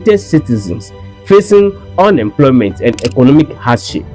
citizens facing unemployment and economic hardship.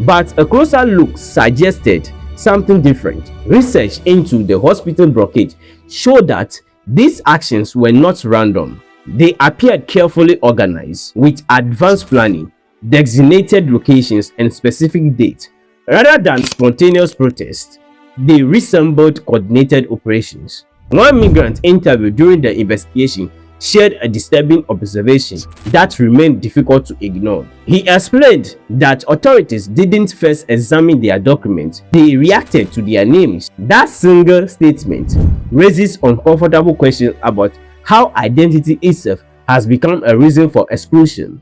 But a closer look suggested something different. Research into the hospital blockade showed that these actions were not random. They appeared carefully organized with advanced planning, designated locations, and specific dates. Rather than spontaneous protests, they resembled coordinated operations. One migrant interviewed during the investigation shared a disturbing observation that remained difficult to ignore. He explained that authorities didn't first examine their documents, they reacted to their names. That single statement raises uncomfortable questions about how identity itself has become a reason for exclusion.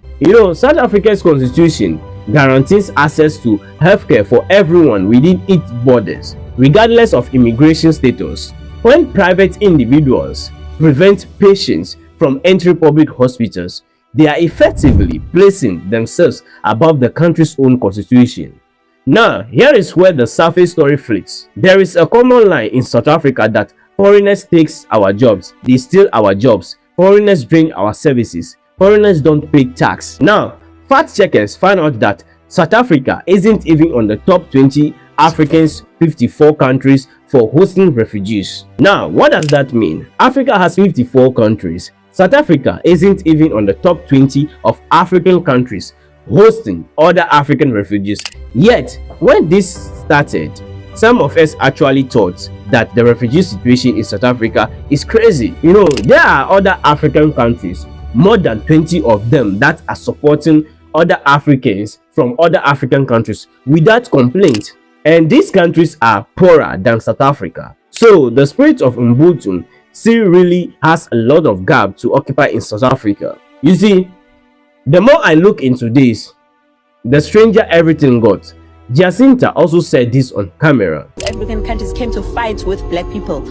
South Africa's constitution guarantees access to healthcare for everyone within its borders, regardless of immigration status. When private individuals prevent patients from entering public hospitals, they are effectively placing themselves above the country's own constitution. Now, here is where the surface story flips. There is a common line in South Africa that foreigners take our jobs, they steal our jobs, foreigners drain our services, foreigners don't pay tax. Now, fact checkers found out that South Africa isn't even on the top 20 Africa's 54 countries for hosting refugees. Now, what does that mean? Africa has 54 countries. South Africa isn't even on the top 20 of African countries hosting other African refugees. Yet, when this started, some of us actually thought that the refugee situation in South Africa is crazy. There are other African countries, more than 20 of them, that are supporting other Africans from other African countries without complaint. And these countries are poorer than South Africa. So the spirit of Ubuntu still really has a lot of gap to occupy in South Africa. You see, the more I look into this, the stranger everything got. Jacinta also said this on camera. African countries came to fight with black people.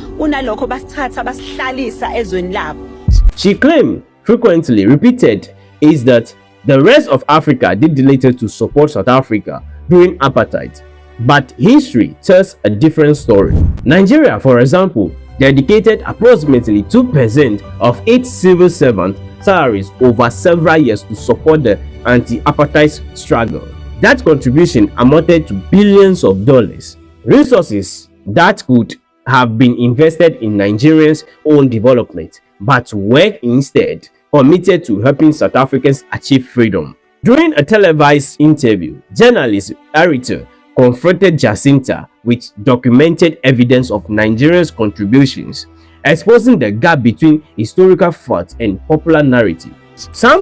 She claimed, frequently repeated, is that the rest of Africa did little to support South Africa during apartheid. But history tells a different story. Nigeria, for example, dedicated approximately 2% of its civil servant salaries over several years to support the anti-apartheid struggle. That contribution amounted to billions of dollars, resources that could have been invested in Nigerians' own development, but were instead committed to helping South Africans achieve freedom. During a televised interview, journalist Arita confronted Jacinta with documented evidence of Nigerians' contributions, exposing the gap between historical facts and popular narrative. Some